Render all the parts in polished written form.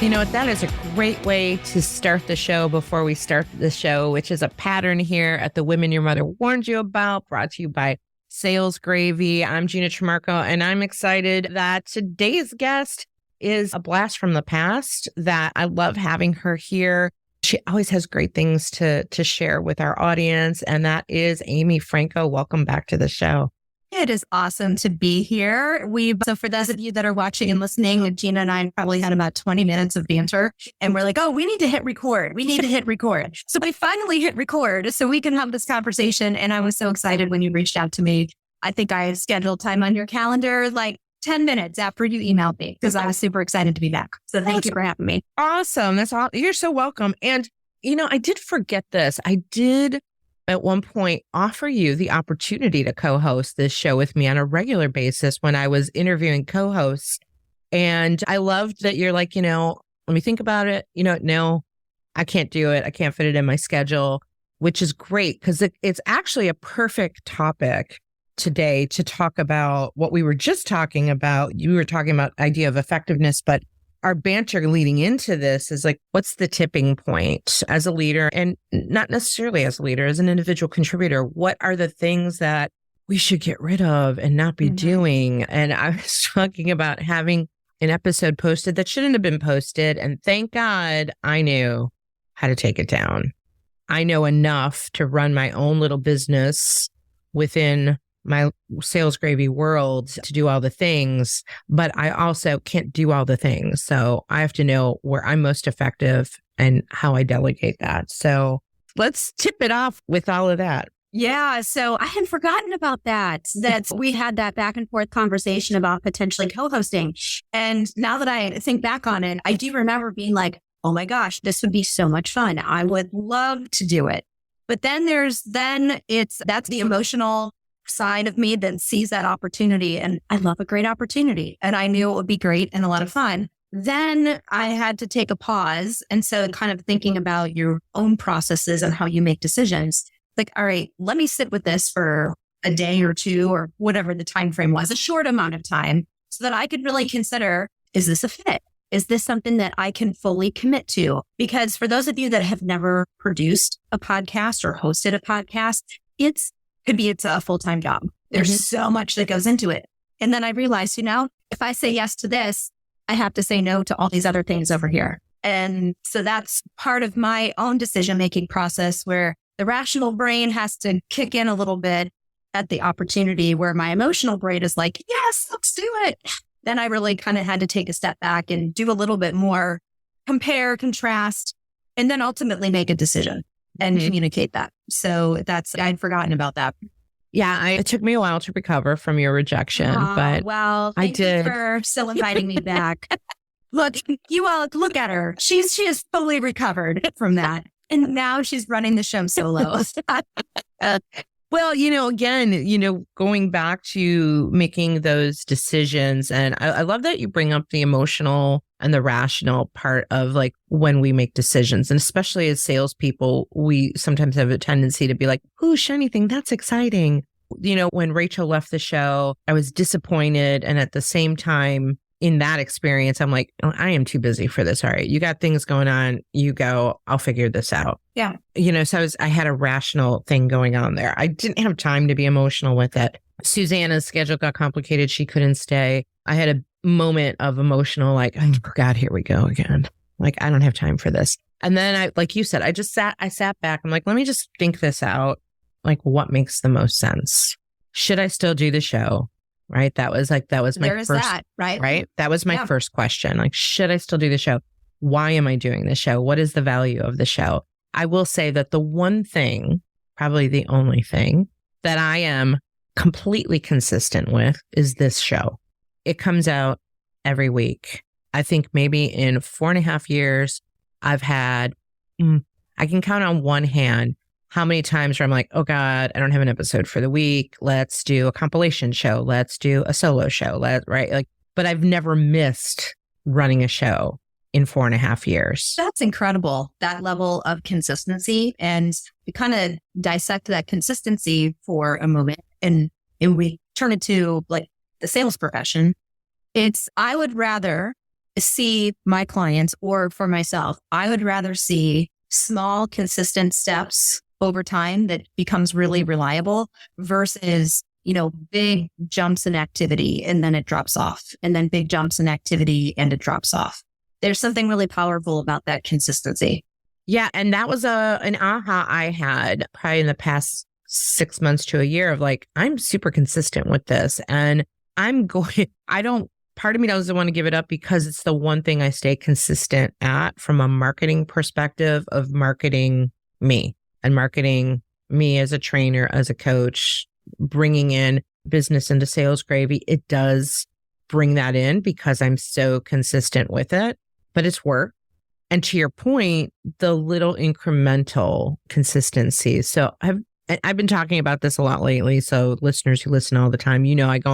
You know what? That is a great way to start the show before we start the show, which is a pattern here at the Women Your Mother Warned You About, brought to you by Sales Gravy. I'm Gina Tramarco, and I'm excited that today's guest is a blast from the past, that I love having her here. She always has great things to share with our audience, and that is Amy Franko. Welcome back to the show. It is awesome to be here. So for those of you that are watching and listening, Gina and I probably had about 20 minutes of banter, and we're like, oh, we need to hit record. We need to hit record. So we finally hit record so we can have this conversation. And I was so excited when you reached out to me. I think I scheduled time on your calendar like 10 minutes after you emailed me because I was super excited to be back. So thank you for having me. Awesome. That's all. You're so welcome. And, you know, I did forget this. I did at one point offer you the opportunity to co-host this show with me on a regular basis when I was interviewing co-hosts. And I loved that you're like, you know, let me think about it. You know, no, I can't do it. I can't fit it in my schedule, which is great because it's actually a perfect topic today to talk about what we were just talking about. You were talking about idea of effectiveness, but our banter leading into this is like, what's the tipping point as a leader, and not necessarily as a leader, as an individual contributor? What are the things that we should get rid of and not be doing? And I was talking about having an episode posted that shouldn't have been posted. And thank God I knew how to take it down. I know enough to run my own little business within my Sales Gravy world to do all the things, but I also can't do all the things. So I have to know where I'm most effective and how I delegate that. So let's tip it off with all of that. Yeah. So I had forgotten about that we had that back and forth conversation about potentially co-hosting. And now that I think back on it, I do remember being like, oh my gosh, this would be so much fun. I would love to do it. But then that's the emotional side of me that sees that opportunity, and I love a great opportunity, and I knew it would be great and a lot of fun. Then I had to take a pause, and so kind of thinking about your own processes and how you make decisions. Like, all right, let me sit with this for a day or two or whatever the time frame was, a short amount of time, so that I could really consider, is this a fit? Is this something that I can fully commit to? Because for those of you that have never produced a podcast or hosted a podcast, it's a full-time job. There's so much that goes into it. And then I realized, you know, if I say yes to this, I have to say no to all these other things over here. And so that's part of my own decision-making process where the rational brain has to kick in a little bit at the opportunity where my emotional brain is like, yes, let's do it. Then I really kind of had to take a step back and do a little bit more, compare, contrast, and then ultimately make a decision and communicate that. So I'd forgotten about that. Yeah, it took me a while to recover from your rejection, but well, thank you for still inviting me back. Look, you all look at her. She is fully recovered from that. And now she's running the show solo. Well, you know, again, you know, going back to making those decisions, and I love that you bring up the emotional and the rational part of like when we make decisions. And especially as salespeople, we sometimes have a tendency to be like, ooh, shiny thing, that's exciting. You know, when Rachel left the show, I was disappointed. And at the same time, in that experience, I'm like, oh, I am too busy for this. All right, you got things going on. You go, I'll figure this out. Yeah. You know, so I had a rational thing going on there. I didn't have time to be emotional with it. Susanna's schedule got complicated. She couldn't stay. I had a moment of emotional, like, oh God, here we go again. Like, I don't have time for this. And then like you said, I sat back. I'm like, let me just think this out. Like, what makes the most sense? Should I still do the show? Right. That was my first, right? That was my first question. Like, should I still do the show? Why am I doing the show? What is the value of the show? I will say that the one thing, probably the only thing that I am completely consistent with is this show. It comes out every week. I think maybe in 4.5 years, I've had, I can count on one hand how many times where I'm like, oh God, I don't have an episode for the week. Let's do a compilation show. Let's do a solo show. Right? Like, but I've never missed running a show in 4.5 years. That's incredible. That level of consistency. And we kind of dissect that consistency for a moment and we turn it to like the sales profession. I would rather see my clients or for myself, I would rather see small, consistent steps over time that becomes really reliable versus, big jumps in activity and then it drops off, and then big jumps in activity and it drops off. There's something really powerful about that consistency. Yeah. And that was an aha I had probably in the past 6 months to a year of like, I'm super consistent with this and part of me doesn't want to give it up because it's the one thing I stay consistent at from a marketing perspective of marketing me and marketing me as a trainer, as a coach, bringing in business into sales gravy. It does bring that in because I'm so consistent with it, but it's work. And to your point, the little incremental consistency. So I've been talking about this a lot lately. So listeners who listen all the time, I go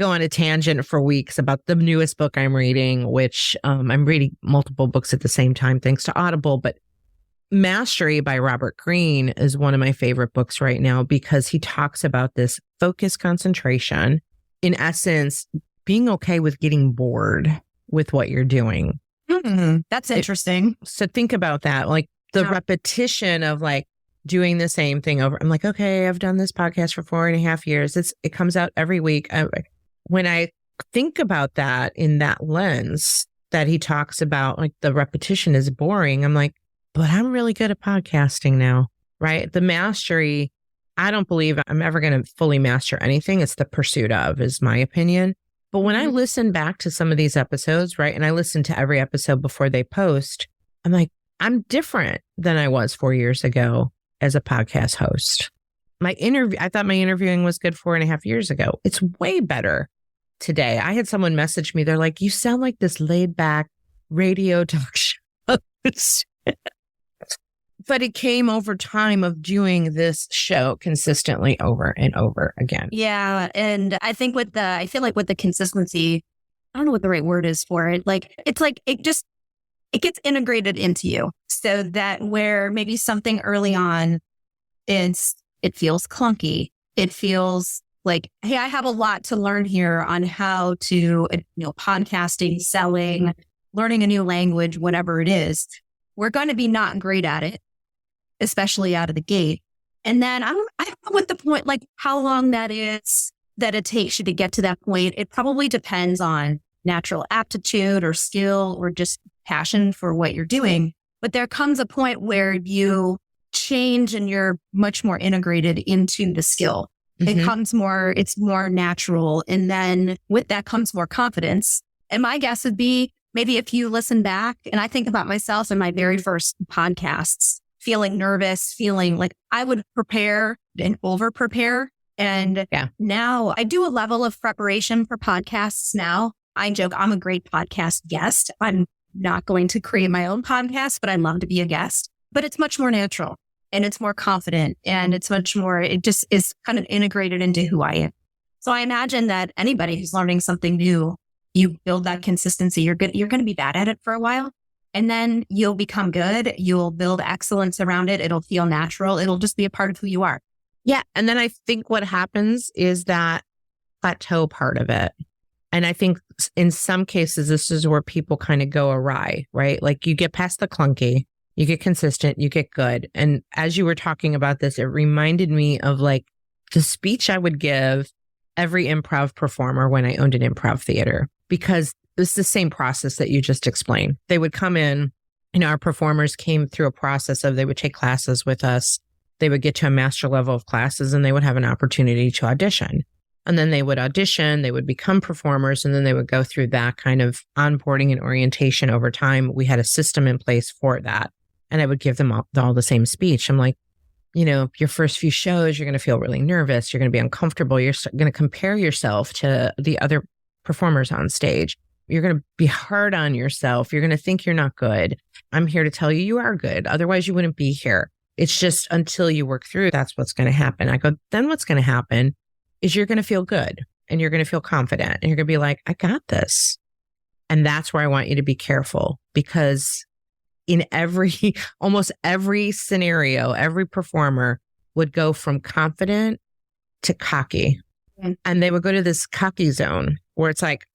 on a tangent for weeks about the newest book I'm reading, which I'm reading multiple books at the same time, thanks to Audible. But Mastery by Robert Greene is one of my favorite books right now because he talks about this focus concentration. In essence, being okay with getting bored with what you're doing. Mm-hmm. That's interesting. So think about that, like the repetition of like doing the same thing over. I'm like, okay, I've done this podcast for 4.5 years. It comes out every week. When I think about that in that lens that he talks about, like the repetition is boring. I'm like, but I'm really good at podcasting now, right? The mastery, I don't believe I'm ever going to fully master anything. It's the pursuit of, is my opinion. But when I listen back to some of these episodes, right, and I listen to every episode before they post, I'm like, I'm different than I was 4 years ago as a podcast host. I thought my interviewing was good 4.5 years ago. It's way better today. I had someone message me. They're like, you sound like this laid back radio talk show. But it came over time of doing this show consistently over and over again. Yeah. And I think I feel like with the consistency, I don't know what the right word is for it. It gets integrated into you so that where maybe something early on it feels clunky. It feels like, hey, I have a lot to learn here on how to, podcasting, selling, learning a new language, whatever it is. We're going to be not great at it, especially out of the gate. And then I don't know what the point, like how long that is that it takes you to get to that point. It probably depends on natural aptitude or skill or just passion for what you're doing. But there comes a point where you change and you're much more integrated into the skill. Mm-hmm. It's more natural. And then with that comes more confidence. And my guess would be maybe if you listen back, and I think about myself in my very first podcasts, feeling nervous, feeling like I would prepare and over prepare. And now I do a level of preparation for podcasts now. I joke, I'm a great podcast guest. I'm not going to create my own podcast, but I'd love to be a guest. But it's much more natural and it's more confident and it just is kind of integrated into who I am. So I imagine that anybody who's learning something new, you build that consistency. You're going to be bad at it for a while. And then you'll become good. You'll build excellence around it. It'll feel natural. It'll just be a part of who you are. Yeah. And then I think what happens is that plateau part of it. And I think in some cases, this is where people kind of go awry, right? Like you get past the clunky, you get consistent, you get good. And as you were talking about this, it reminded me of like the speech I would give every improv performer when I owned an improv theater, because it's the same process that you just explained. They would come in, and our performers came through a process of they would take classes with us. They would get to a master level of classes and they would have an opportunity to audition. And then they would audition, they would become performers, and then they would go through that kind of onboarding and orientation over time. We had a system in place for that. And I would give them all the same speech. I'm like, your first few shows, you're going to feel really nervous. You're going to be uncomfortable. You're going to compare yourself to the other performers on stage. You're going to be hard on yourself. You're going to think you're not good. I'm here to tell you you are good. Otherwise, you wouldn't be here. It's just until you work through, that's what's going to happen. I go, then what's going to happen is you're going to feel good and you're going to feel confident and you're going to be like, I got this. And that's where I want you to be careful, because in almost every scenario, every performer would go from confident to cocky. And they would go to this cocky zone where it's like,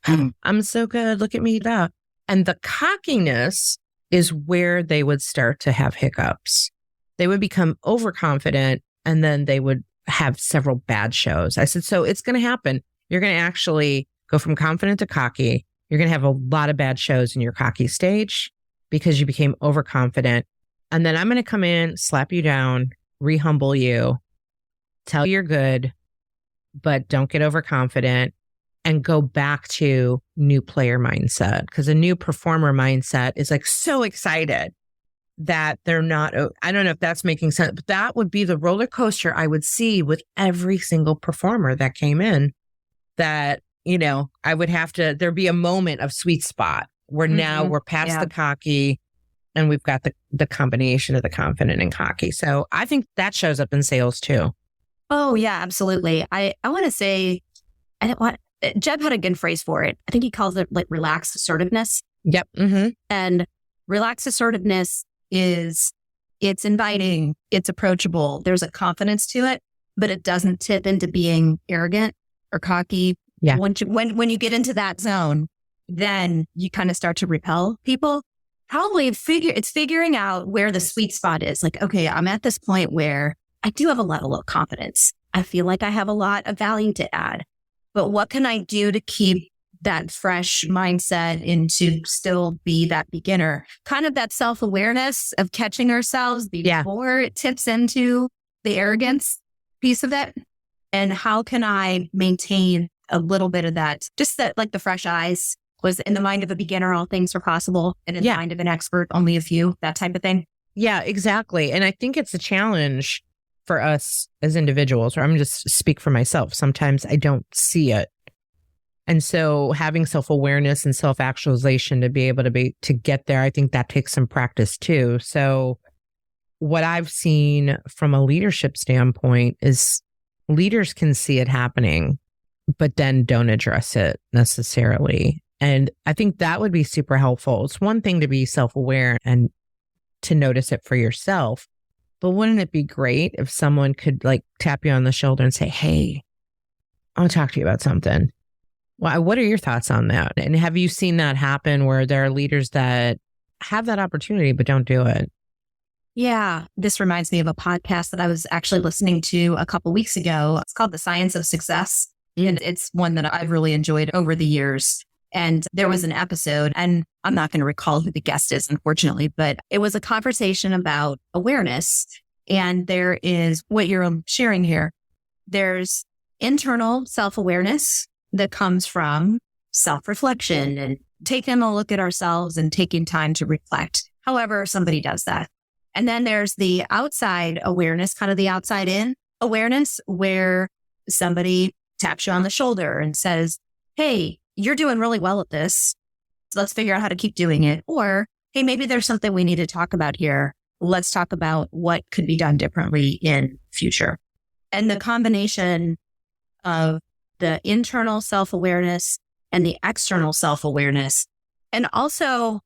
I'm so good. Look at me. Da. And the cockiness is where they would start to have hiccups. They would become overconfident and then they would have several bad shows. I said, so it's going to happen. You're going to actually go from confident to cocky. You're going to have a lot of bad shows in your cocky stage because you became overconfident. And then I'm going to come in, slap you down, re-humble you, tell you you're good, but don't get overconfident and go back to new player mindset. Because a new performer mindset is like so excited that they're not, I don't know if that's making sense, but that would be the roller coaster I would see with every single performer that came in, that, you know, I would have to, there'd be a moment of sweet spot where now we're past the cocky and we've got the combination of the confident and cocky. So I think that shows up in sales too. Oh yeah, absolutely. I want to say, Jeb had a good phrase for it. I think he calls it like relaxed assertiveness. Yep. Mm-hmm. And relaxed assertiveness it's inviting, it's approachable. There's a confidence to it, but it doesn't tip into being arrogant or cocky. Yeah. When you get into that zone, then you kind of start to repel people. Probably it's figuring out where the sweet spot is. Like, okay, I'm at this point where I do have a level of confidence. I feel like I have a lot of value to add, but what can I do to keep that fresh mindset and to still be that beginner? Kind of that self-awareness of catching ourselves before it tips into the arrogance piece of it. And how can I maintain a little bit of that? Just that, like the fresh eyes was in the mind of a beginner, all things are possible. And in the mind of an expert, only a few, that type of thing. Yeah, exactly. And I think it's a challenge for us as individuals, or I'm just speak for myself. Sometimes I don't see it. And so having self-awareness and self-actualization to be able to get there, I think that takes some practice too. So what I've seen from a leadership standpoint is leaders can see it happening, but then don't address it necessarily. And I think that would be super helpful. It's one thing to be self-aware and to notice it for yourself, but wouldn't it be great if someone could like tap you on the shoulder and say, hey, I want to talk to you about something. Well, what are your thoughts on that? And have you seen that happen where there are leaders that have that opportunity but don't do it? Yeah, this reminds me of a podcast that I was actually listening to a couple weeks ago. It's called The Science of Success. And it's one that I've really enjoyed over the years. And there was an episode, and I'm not going to recall who the guest is, unfortunately, but it was a conversation about awareness. And there is what you're sharing here. There's internal self-awareness that comes from self-reflection and taking a look at ourselves and taking time to reflect. However, somebody does that. And then there's the outside awareness, kind of the outside in awareness, where somebody taps you on the shoulder and says, hey, you're doing really well at this. So let's figure out how to keep doing it. Or, hey, maybe there's something we need to talk about here. Let's talk about what could be done differently in future. And the combination of the internal self-awareness and the external self-awareness, and also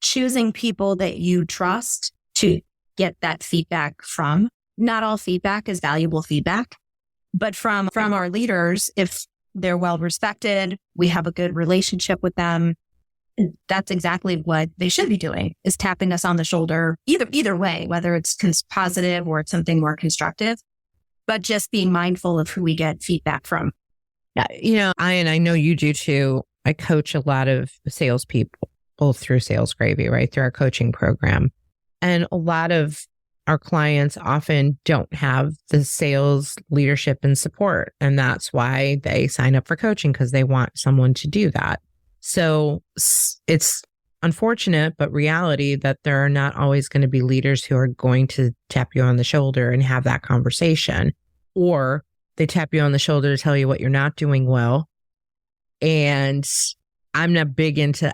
choosing people that you trust to get that feedback from. Not all feedback is valuable feedback, but from our leaders, if they're well respected, we have a good relationship with them, that's exactly what they should be doing, is tapping us on the shoulder, either way, whether it's positive or it's something more constructive, but just being mindful of who we get feedback from. Yeah, you know, I know you do too. I coach a lot of salespeople through Sales Gravy, right? Through our coaching program. And a lot of our clients often don't have the sales leadership and support. And that's why they sign up for coaching, because they want someone to do that. So it's unfortunate, but reality that there are not always going to be leaders who are going to tap you on the shoulder and have that conversation, or they tap you on the shoulder to tell you what you're not doing well. And I'm not big into,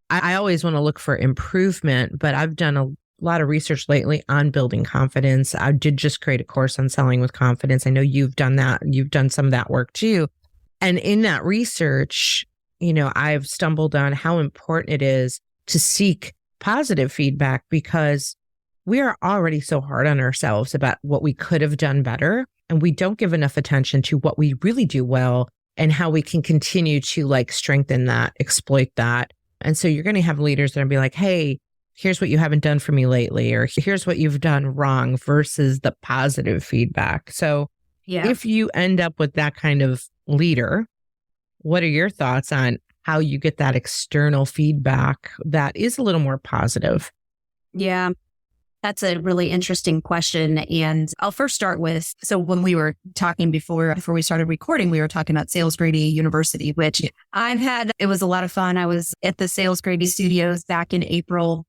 I always want to look for improvement, but I've done a lot of research lately on building confidence. I did just create a course on selling with confidence. I know you've done that. You've done some of that work too. And in that research, you know, I've stumbled on how important it is to seek positive feedback, because we are already so hard on ourselves about what we could have done better. And we don't give enough attention to what we really do well and how we can continue to like strengthen that, exploit that. And so you're going to have leaders that are going to be like, hey, here's what you haven't done for me lately, or here's what you've done wrong versus the positive feedback. So if you end up with that kind of leader, what are your thoughts on how you get that external feedback that is a little more positive? Yeah, that's a really interesting question. And I'll first start with, so when we were talking before we started recording, we were talking about Sales Grady University, which it was a lot of fun. I was at the Sales Grady studios back in April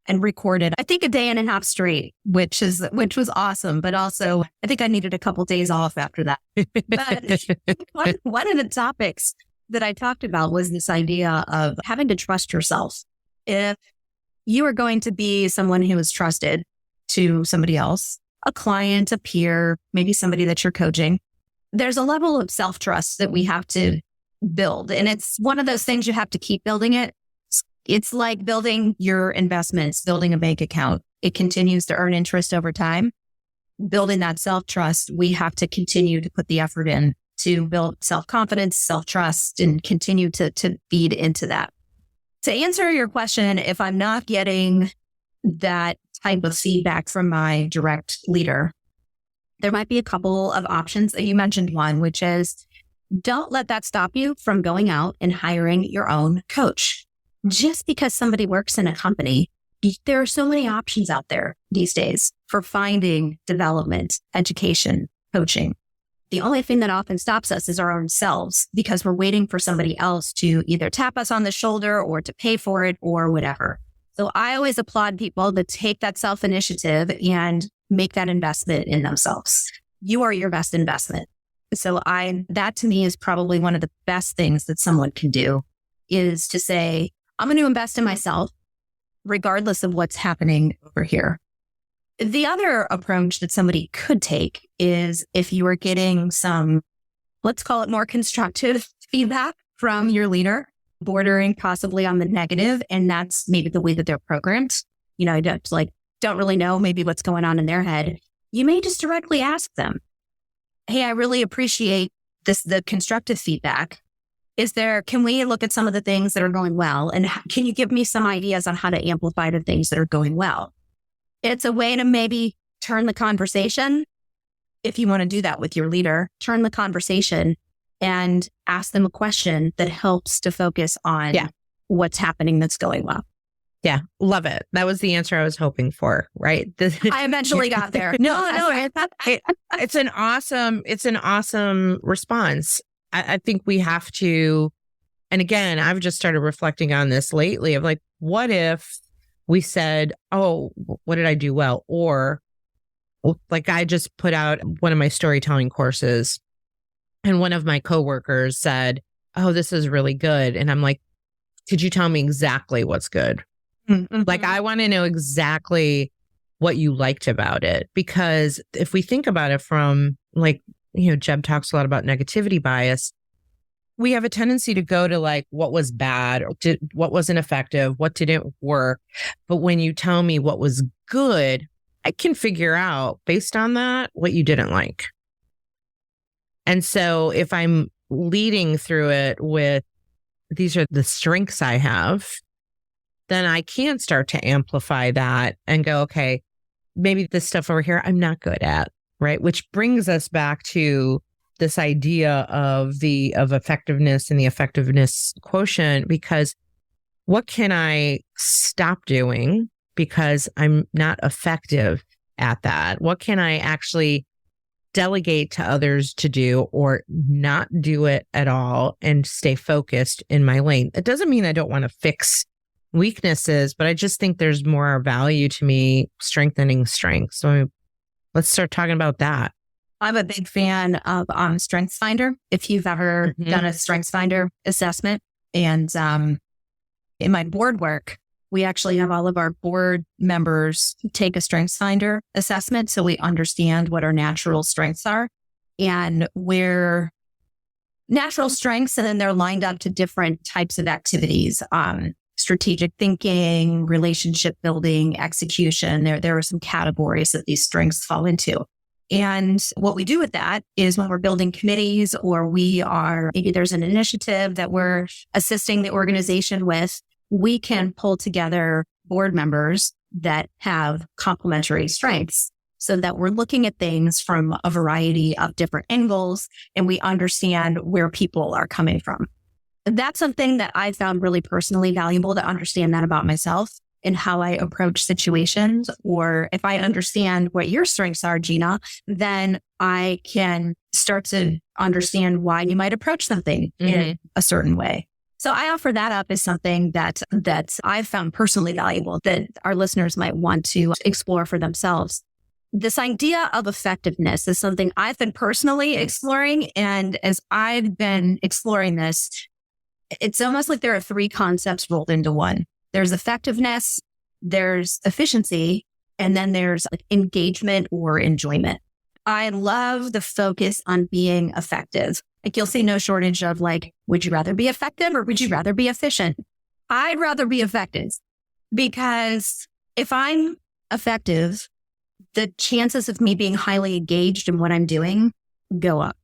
and recorded, I think, a day and a half straight, which was awesome. But also, I think I needed a couple days off after that. But one of the topics that I talked about was this idea of having to trust yourself. If you are going to be someone who is trusted to somebody else, a client, a peer, maybe somebody that you're coaching, there's a level of self-trust that we have to build. And it's one of those things you have to keep building it. It's like building your investments, building a bank account. It continues to earn interest over time. Building that self-trust, we have to continue to put the effort in to build self-confidence, self-trust, and continue to feed into that. To answer your question, if I'm not getting that type of feedback from my direct leader, there might be a couple of options. You mentioned one, which is don't let that stop you from going out and hiring your own coach. Just because somebody works in a company, there are so many options out there these days for finding development, education, coaching. The only thing that often stops us is our own selves because we're waiting for somebody else to either tap us on the shoulder or to pay for it or whatever. So I always applaud people that take that self-initiative and make that investment in themselves. You are your best investment. So that to me is probably one of the best things that someone can do is to say, I'm going to invest in myself regardless of what's happening over here. The other approach that somebody could take is if you are getting some, let's call it more constructive feedback from your leader, bordering possibly on the negative, and that's maybe the way that they're programmed. You know, don't really know maybe what's going on in their head. You may just directly ask them, hey, I really appreciate the constructive feedback. Can we look at some of the things that are going well? And can you give me some ideas on how to amplify the things that are going well? It's a way to maybe turn the conversation. If you want to do that with your leader, turn the conversation and ask them a question that helps to focus on what's happening that's going well. Yeah, love it. That was the answer I was hoping for, right? I eventually got there. It's an awesome response. I think we have to, and again, I've just started reflecting on this lately of like, what if we said, oh, what did I do well? Or like I just put out one of my storytelling courses and one of my coworkers said, oh, this is really good. And I'm like, could you tell me exactly what's good? Mm-hmm. Like, I want to know exactly what you liked about it. Because if we think about it from like, Jeb talks a lot about negativity bias. We have a tendency to go to like what was bad, or what wasn't effective, what didn't work. But when you tell me what was good, I can figure out based on that what you didn't like. And so if I'm leading through it with these are the strengths I have, then I can start to amplify that and go, okay, maybe this stuff over here I'm not good at. Right. Which brings us back to this idea of effectiveness and the effectiveness quotient, because what can I stop doing because I'm not effective at that? What can I actually delegate to others to do or not do it at all and stay focused in my lane? It doesn't mean I don't want to fix weaknesses, but I just think there's more value to me strengthening strengths. So let's start talking about that. I'm a big fan of StrengthsFinder. If you've ever done a StrengthsFinder assessment, and in my board work, we actually have all of our board members take a StrengthsFinder assessment so we understand what our natural strengths are and where natural strengths, and then they're lined up to different types of activities. Strategic thinking, relationship building, execution. There are some categories that these strengths fall into. And what we do with that is when we're building committees or maybe there's an initiative that we're assisting the organization with, we can pull together board members that have complementary strengths so that we're looking at things from a variety of different angles and we understand where people are coming from. That's something that I found really personally valuable to understand that about myself and how I approach situations. Or if I understand what your strengths are, Gina, then I can start to understand why you might approach something in a certain way. So I offer that up as something that I've found personally valuable that our listeners might want to explore for themselves. This idea of effectiveness is something I've been personally exploring. And as I've been exploring this, it's almost like there are three concepts rolled into one. There's effectiveness, there's efficiency, and then there's engagement or enjoyment. I love the focus on being effective. Like you'll see no shortage of would you rather be effective or would you rather be efficient? I'd rather be effective because if I'm effective, the chances of me being highly engaged in what I'm doing go up.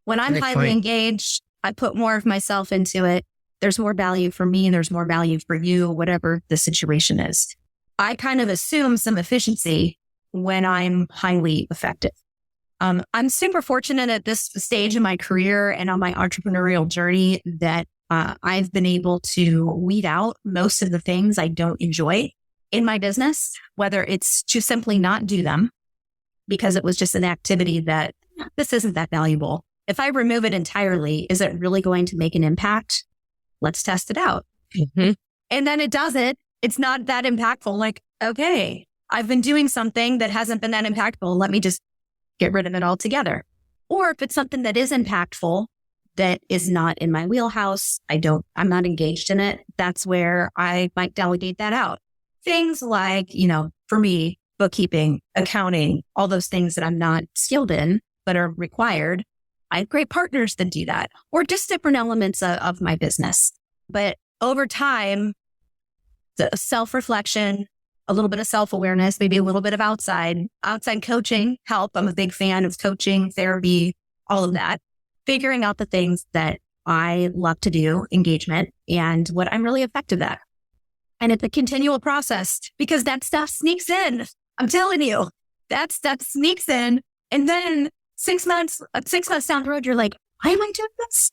When I'm highly engaged, I put more of myself into it. There's more value for me and there's more value for you, whatever the situation is. I kind of assume some efficiency when I'm highly effective. I'm super fortunate at this stage in my career and on my entrepreneurial journey that I've been able to weed out most of the things I don't enjoy in my business, whether it's to simply not do them because it was just an activity that this isn't that valuable. If I remove it entirely, is it really going to make an impact? Let's test it out. And then it doesn't. It's not that impactful. Okay, I've been doing something that hasn't been that impactful. Let me just get rid of it altogether. Or if it's something that is impactful, that is not in my wheelhouse, I'm not engaged in it, that's where I might delegate that out. Things like, for me, bookkeeping, accounting, all those things that I'm not skilled in, but are required. I have great partners that do that, or just different elements of my business. But over time, the self-reflection, a little bit of self-awareness, maybe a little bit of outside coaching help. I'm a big fan of coaching, therapy, all of that. Figuring out the things that I love to do, engagement, and what I'm really effective at. And it's a continual process because that stuff sneaks in. I'm telling you, that stuff sneaks in. And then 6 months down the road, you're like, why am I doing this?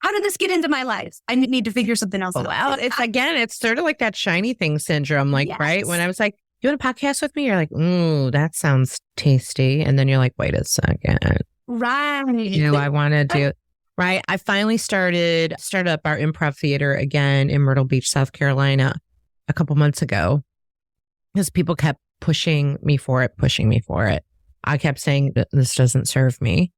How did this get into my life? I need to figure something else out. It's sort of like that shiny thing syndrome, right? When I was like, you want a podcast with me? You're like, ooh, that sounds tasty. And then you're like, wait a second. Right. I want to do, right? I finally started up our improv theater again in Myrtle Beach, South Carolina a couple months ago because people kept pushing me for it. I kept saying that this doesn't serve me.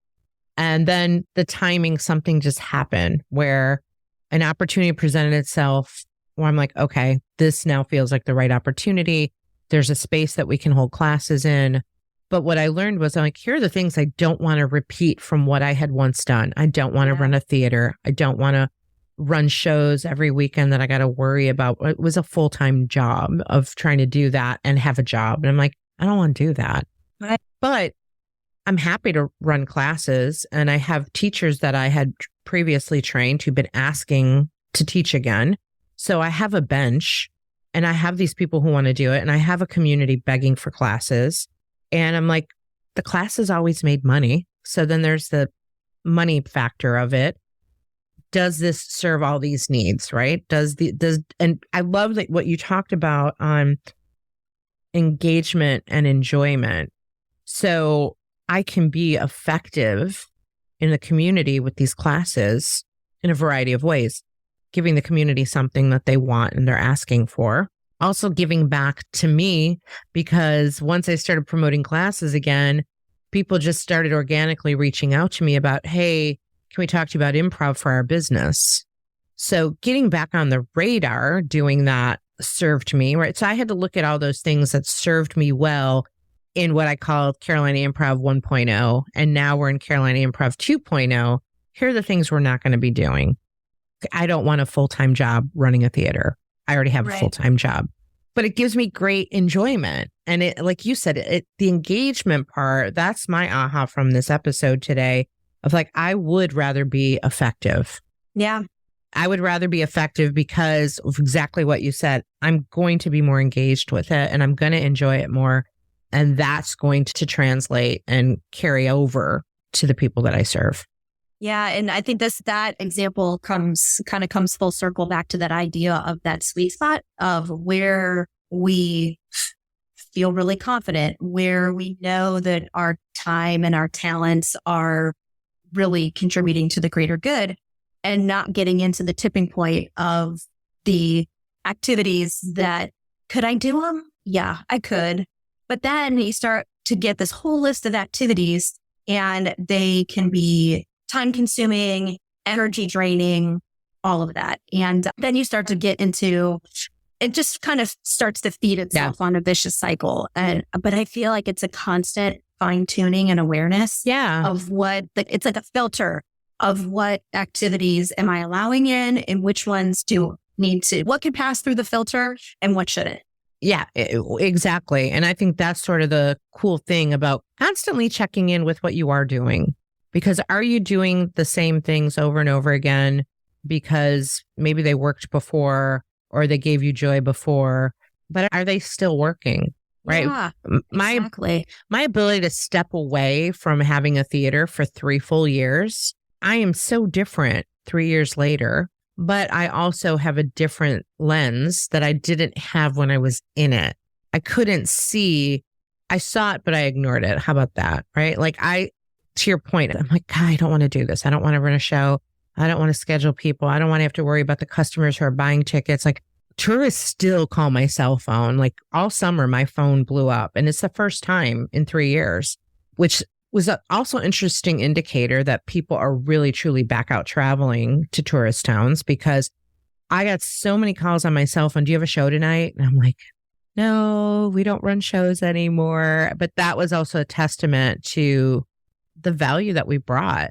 And then the timing, something just happened where an opportunity presented itself where I'm like, okay, this now feels like the right opportunity. There's a space that we can hold classes in. But what I learned was here are the things I don't want to repeat from what I had once done. I don't want to run a theater. I don't want to run shows every weekend that I got to worry about. It was a full-time job of trying to do that and have a job. And I'm like, I don't want to do that. But I'm happy to run classes, and I have teachers that I had previously trained who've been asking to teach again. So I have a bench and I have these people who want to do it, and I have a community begging for classes. And I'm like, the classes always made money. So then there's the money factor of it. Does this serve all these needs, right? And I love that what you talked about on engagement and enjoyment. So I can be effective in the community with these classes in a variety of ways, giving the community something that they want and they're asking for. Also giving back to me, because once I started promoting classes again, people just started organically reaching out to me about, hey, can we talk to you about improv for our business? So getting back on the radar, doing that served me, right? So I had to look at all those things that served me well in what I called Carolina Improv 1.0. And now we're in Carolina Improv 2.0. Here are the things we're not going to be doing. I don't want a full-time job running a theater. I already have a full-time job. but it gives me great enjoyment. And it, like you said, the engagement part, that's my aha from this episode today of like, I would rather be effective. Yeah. I would rather be effective because of exactly what you said. I'm going to be more engaged with it and I'm going to enjoy it more. And that's going to translate and carry over to the people that I serve. Yeah. And I think that example comes full circle back to that idea of that sweet spot of where we feel really confident, where we know that our time and our talents are really contributing to the greater good, and not getting into the tipping point of the activities that, could I do them? Yeah, I could. But then you start to get this whole list of activities and they can be time consuming, energy draining, all of that. And then you start to get into, it just kind of starts to feed itself on a vicious cycle. But I feel like it's a constant fine tuning and awareness of it's like a filter of what activities am I allowing in and which ones what can pass through the filter and what shouldn't. Yeah, exactly. And I think that's sort of the cool thing about constantly checking in with what you are doing. Because are you doing the same things over and over again because maybe they worked before or they gave you joy before, but are they still working? Right. Yeah, exactly. My ability to step away from having a theater for 3 full years, I am so different 3 years later, but I also have a different lens that I didn't have when I was in it. I couldn't see, I saw it, but I ignored it. How about that? Right. Like to your point, I'm like, God, I don't want to do this. I don't want to run a show. I don't want to schedule people. I don't want to have to worry about the customers who are buying tickets. Like, tourists still call my cell phone. Like all summer, my phone blew up and it's the first time in 3 years, which was also an interesting indicator that people are really, truly back out traveling to tourist towns, because I got so many calls on my cell phone. Do you have a show tonight? And I'm like, no, we don't run shows anymore. But that was also a testament to the value that we brought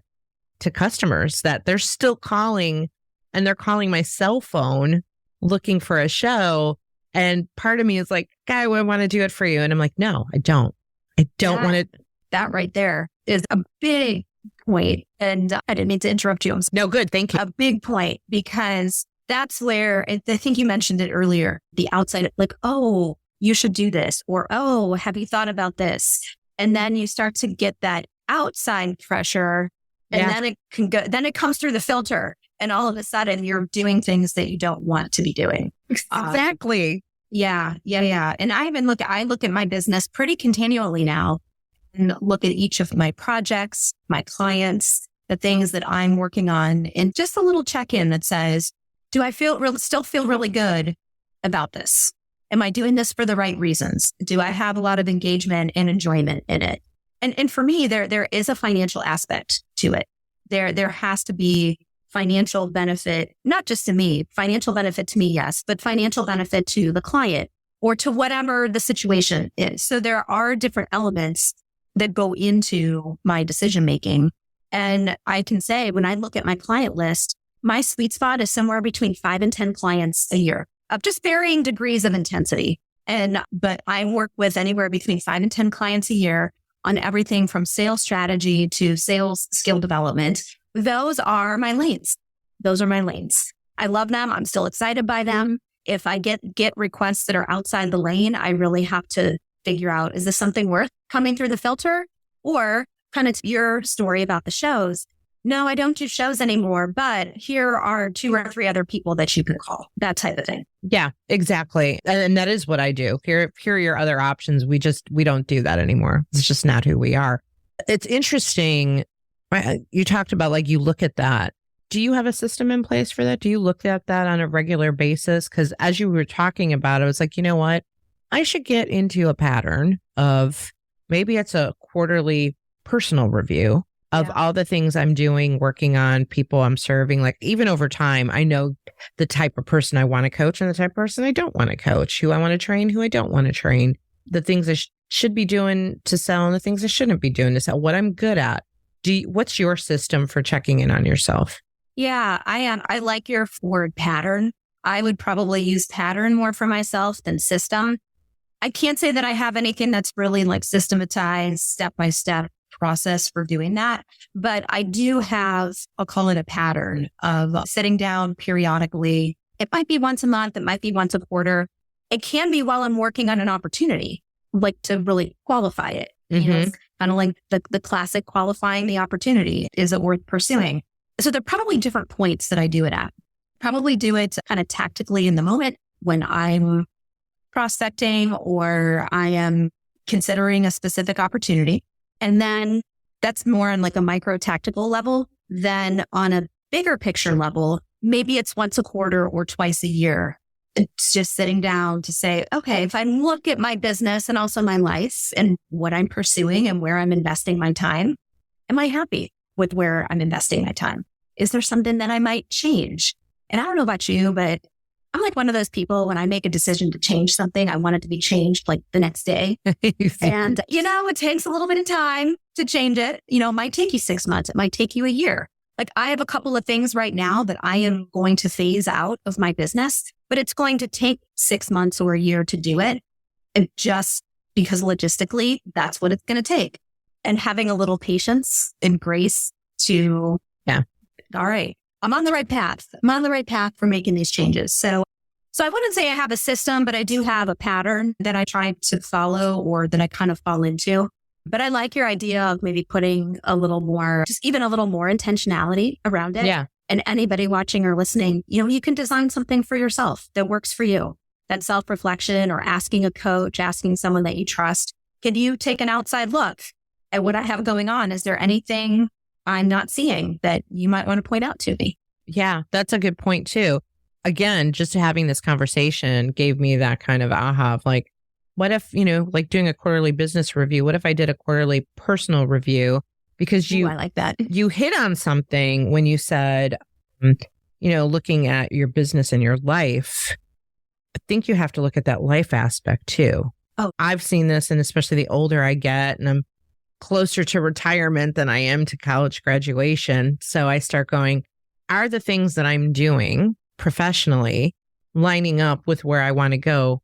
to customers, that they're still calling and they're calling my cell phone looking for a show. And part of me is like, I want to do it for you. And I'm like, no, I don't want to. That right there is a big point. And I didn't mean to interrupt you. No, good. Thank you. A big point, because that's where I think you mentioned it earlier, the outside, like, oh, you should do this, or, oh, have you thought about this? And then you start to get that outside pressure, and then it can go, then it comes through the filter. And all of a sudden you're doing things that you don't want to be doing. Exactly. Yeah. And I look at my business pretty continually now and look at each of my projects, my clients, the things that I'm working on, and just a little check-in that says, do I still feel really good about this? Am I doing this for the right reasons? Do I have a lot of engagement and enjoyment in it? And for me, there is a financial aspect to it. There has to be financial benefit, not just to me, financial benefit to me, yes, but financial benefit to the client or to whatever the situation is. So there are different elements that go into my decision-making. And I can say, when I look at my client list, my sweet spot is somewhere between 5 and 10 clients a year of just varying degrees of intensity. But I work with anywhere between 5 and 10 clients a year on everything from sales strategy to sales skill development. Those are my lanes. I love them. I'm still excited by them. If I get requests that are outside the lane, I really have to figure out, is this something worth coming through the filter? Or kind of your story about the shows. No, I don't do shows anymore, but here are 2 or 3 other people that you can call, that type of thing. Yeah, exactly. And that is what I do. Here are your other options. We don't do that anymore. It's just not who we are. It's interesting. You talked about, like, you look at that. Do you have a system in place for that? Do you look at that on a regular basis? Because as you were talking about it, I was like, you know what? I should get into a pattern of, maybe it's a quarterly personal review of all the things I'm doing, working on, people I'm serving. Like, even over time, I know the type of person I want to coach and the type of person I don't want to coach, who I want to train, who I don't want to train, the things I should be doing to sell and the things I shouldn't be doing to sell, what I'm good at. What's your system for checking in on yourself? Yeah, I like your word pattern. I would probably use pattern more for myself than system. I can't say that I have anything that's really like systematized step-by-step process for doing that, but I do have, I'll call it a pattern of sitting down periodically. It might be once a month. It might be once a quarter. It can be while I'm working on an opportunity, like to really qualify it. You know, it's kind of like the classic qualifying the opportunity. Is it worth pursuing? So there are probably different points that I do it at. Probably do it kind of tactically in the moment when I'm prospecting or I am considering a specific opportunity. And then that's more on like a micro tactical level. Then on a bigger picture level, maybe it's once a quarter or twice a year. It's just sitting down to say, okay, if I look at my business and also my life and what I'm pursuing and where I'm investing my time, am I happy with where I'm investing my time? Is there something that I might change? And I don't know about you, but I'm like one of those people, when I make a decision to change something, I want it to be changed like the next day. And, it takes a little bit of time to change it. It might take you 6 months. It might take you a year. Like I have a couple of things right now that I am going to phase out of my business, but it's going to take 6 months or a year to do it. And just because logistically, that's what it's going to take. And having a little patience and grace to, all right, I'm on the right path. I'm on the right path for making these changes. So I wouldn't say I have a system, but I do have a pattern that I try to follow or that I kind of fall into. But I like your idea of maybe putting a little more, just even a little more intentionality around it. Yeah. And anybody watching or listening, you can design something for yourself that works for you. That self-reflection or asking a coach, asking someone that you trust. Can you take an outside look at what I have going on? Is there anything I'm not seeing that you might want to point out to me? Yeah, that's a good point too. Again, just having this conversation gave me that kind of aha of like, what if, like doing a quarterly business review, what if I did a quarterly personal review? Because I like that. You hit on something when you said, looking at your business and your life. I think you have to look at that life aspect too. Oh, I've seen this, and especially the older I get, and I'm closer to retirement than I am to college graduation. So I start going, are the things that I'm doing professionally lining up with where I want to go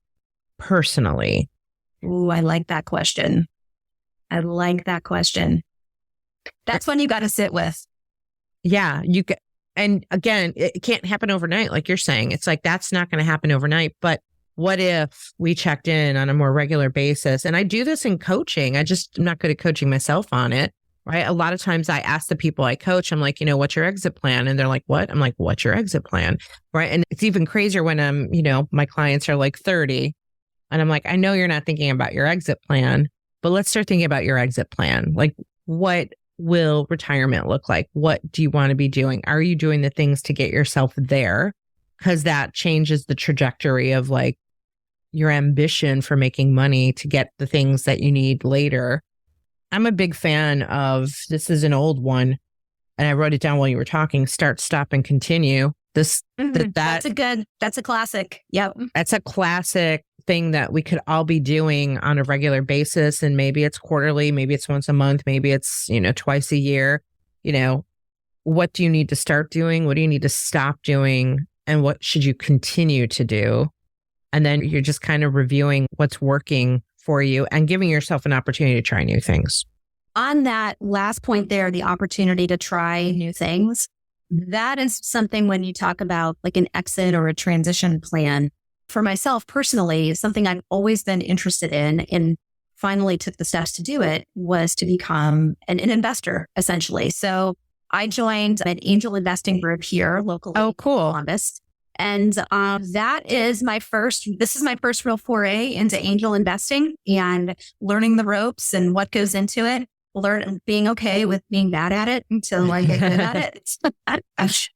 personally? Ooh, I like that question. That's one you got to sit with. Yeah, and again, it can't happen overnight. Like you're saying, it's like, that's not going to happen overnight. But what if we checked in on a more regular basis? And I do this in coaching. I'm not good at coaching myself on it, right? A lot of times I ask the people I coach, I'm like, what's your exit plan? And they're like, what? I'm like, what's your exit plan? Right. And it's even crazier when my clients are like 30 and I'm like, I know you're not thinking about your exit plan, but let's start thinking about your exit plan. Like, what will retirement look like? What do you want to be doing? Are you doing the things to get yourself there? Because that changes the trajectory of like your ambition for making money to get the things that you need later. I'm a big fan of, this is an old one, and I wrote it down while you were talking, start, stop, and continue. That's a classic. Yep. That's a classic thing that we could all be doing on a regular basis. And maybe it's quarterly, maybe it's once a month, maybe it's, twice a year. What do you need to start doing? What do you need to stop doing? And what should you continue to do? And then you're just kind of reviewing what's working for you and giving yourself an opportunity to try new things. On that last point there, the opportunity to try new things, that is something when you talk about like an exit or a transition plan. For myself personally, something I've always been interested in and finally took the steps to do it was to become an investor, essentially. So I joined an angel investing group here locally. Oh, cool. In Columbus. And this is my first real foray into angel investing and learning the ropes and what goes into it. Being okay with being bad at it until I get good at it.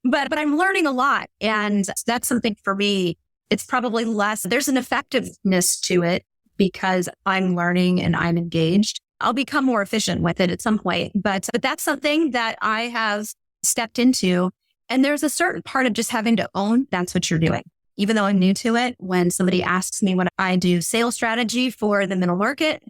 But I'm learning a lot. And that's something for me. It's probably less, there's an effectiveness to it because I'm learning and I'm engaged. I'll become more efficient with it at some point. But that's something that I have stepped into. And there's a certain part of just having to own that's what you're doing. Even though I'm new to it, when somebody asks me what I do, sales strategy for the middle market,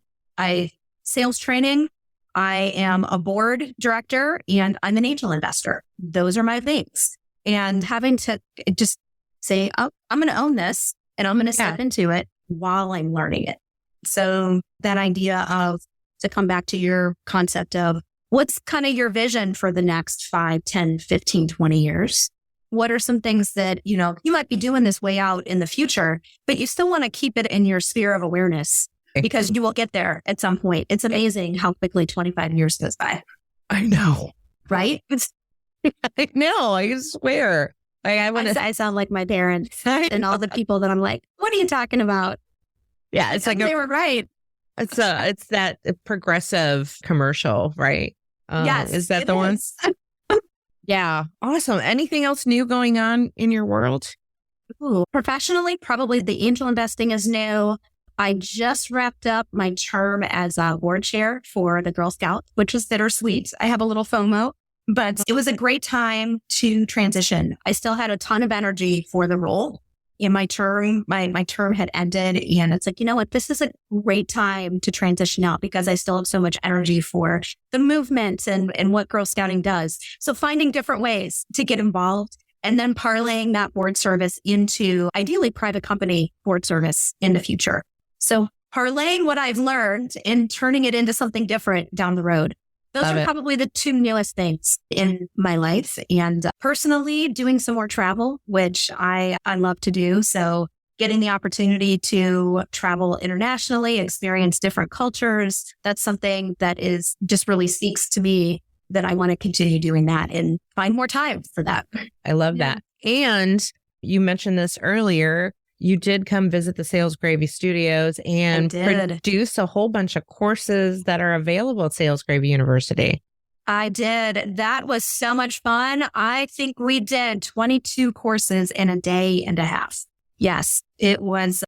sales training, I am a board director and I'm an angel investor. Those are my things. And having to just say, oh, I'm going to own this and I'm going to step into it while I'm learning it. So that idea of, to come back to your concept of what's kind of your vision for the next 5, 10, 15, 20 years? What are some things that, you might be doing this way out in the future, but you still want to keep it in your sphere of awareness because you will get there at some point. It's amazing how quickly 25 years goes by. I know. Right? I know. I swear. I sound like my parents and all the people that I'm like, what are you talking about? Yeah. It's like, they were right. It's that progressive commercial, right? Yes. Is that the one? Yeah. Awesome. Anything else new going on in your world? Ooh, professionally, probably the angel investing is new. I just wrapped up my term as a board chair for the Girl Scout, which was bittersweet. I have a little FOMO, but it was a great time to transition. I still had a ton of energy for the role. In my term, my term had ended, and it's like, you know what, this is a great time to transition out because I still have so much energy for the movement and what Girl Scouting does. So finding different ways to get involved and then parlaying that board service into ideally private company board service in the future. So parlaying what I've learned and turning it into something different down the road. Those are probably the two newest things in my life. And personally, doing some more travel, which I love to do. So getting the opportunity to travel internationally, experience different cultures, that's something that is just really speaks to me that I want to continue doing that and find more time for that. I love that. And you mentioned this earlier. You did come visit the Sales Gravy Studios and produce a whole bunch of courses that are available at Sales Gravy University. I did. That was so much fun. I think we did 22 courses in a day and a half. Yes, it was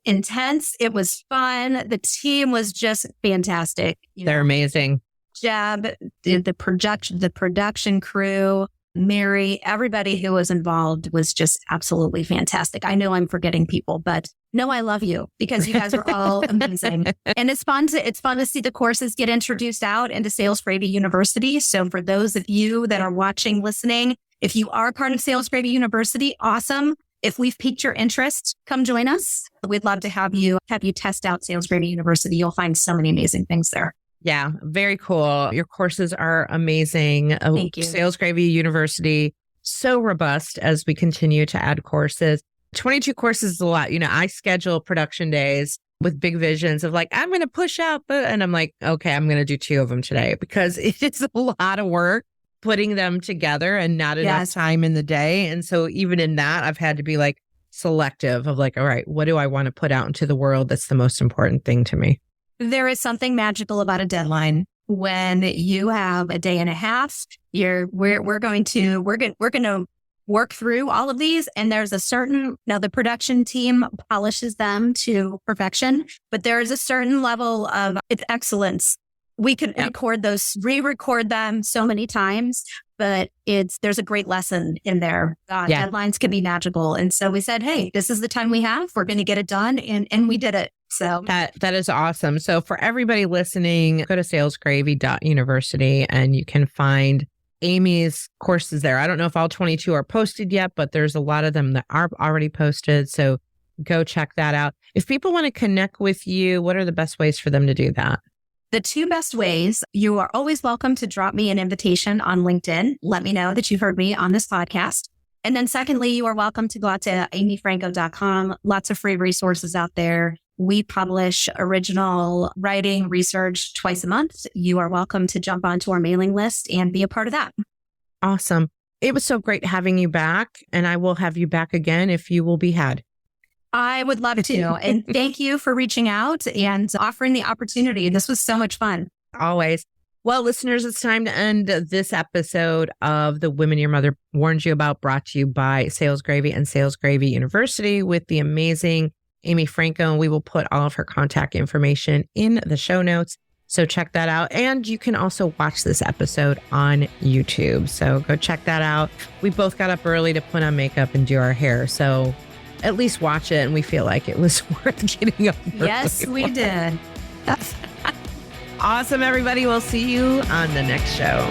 intense. It was fun. The team was just fantastic. They're amazing. Jeb, the production crew, Mary, everybody who was involved was just absolutely fantastic. I know I'm forgetting people, but no, I love you because you guys are all amazing. And it's fun to see the courses get introduced out into Sales Gravy University. So for those of you that are watching, listening, if you are part of Sales Gravy University, awesome. If we've piqued your interest, come join us. We'd love to have you test out Sales Gravy University. You'll find so many amazing things there. Yeah, very cool. Your courses are amazing. Thank you. Sales Gravy University, so robust as we continue to add courses. 22 courses is a lot. I schedule production days with big visions of like, I'm going to push out and I'm like, okay, I'm going to do 2 of them today because it is a lot of work putting them together and not enough time in the day. And so even in that, I've had to be like selective of like, all right, what do I want to put out into the world? That's the most important thing to me. There is something magical about a deadline. When you have a day and a half, we're going to work through all of these. And there's the production team polishes them to perfection, but there is a certain level of excellence. We could re-record them so many times, but there's a great lesson in there. Deadlines can be magical. And so we said, hey, this is the time we have. We're going to get it done. And we did it. So that is awesome. So for everybody listening, go to salesgravy.university and you can find Amy's courses there. I don't know if all 22 are posted yet, but there's a lot of them that are already posted. So go check that out. If people want to connect with you, what are the best ways for them to do that? The 2 best ways, you are always welcome to drop me an invitation on LinkedIn. Let me know that you heard me on this podcast. And then secondly, you are welcome to go out to amyfranko.com. Lots of free resources out there. We publish original writing research twice a month. You are welcome to jump onto our mailing list and be a part of that. Awesome. It was so great having you back, and I will have you back again if you will be had. I would love to. And thank you for reaching out and offering the opportunity. This was so much fun. Always. Well, listeners, it's time to end this episode of The Women Your Mother Warned You About, brought to you by Sales Gravy and Sales Gravy University with the amazing Amy Franko. And we will put all of her contact information in the show notes. So check that out. And you can also watch this episode on YouTube. So go check that out. We both got up early to put on makeup and do our hair. So at least watch it. And we feel like it was worth getting up early. Yes, we did. Awesome, everybody. We'll see you on the next show.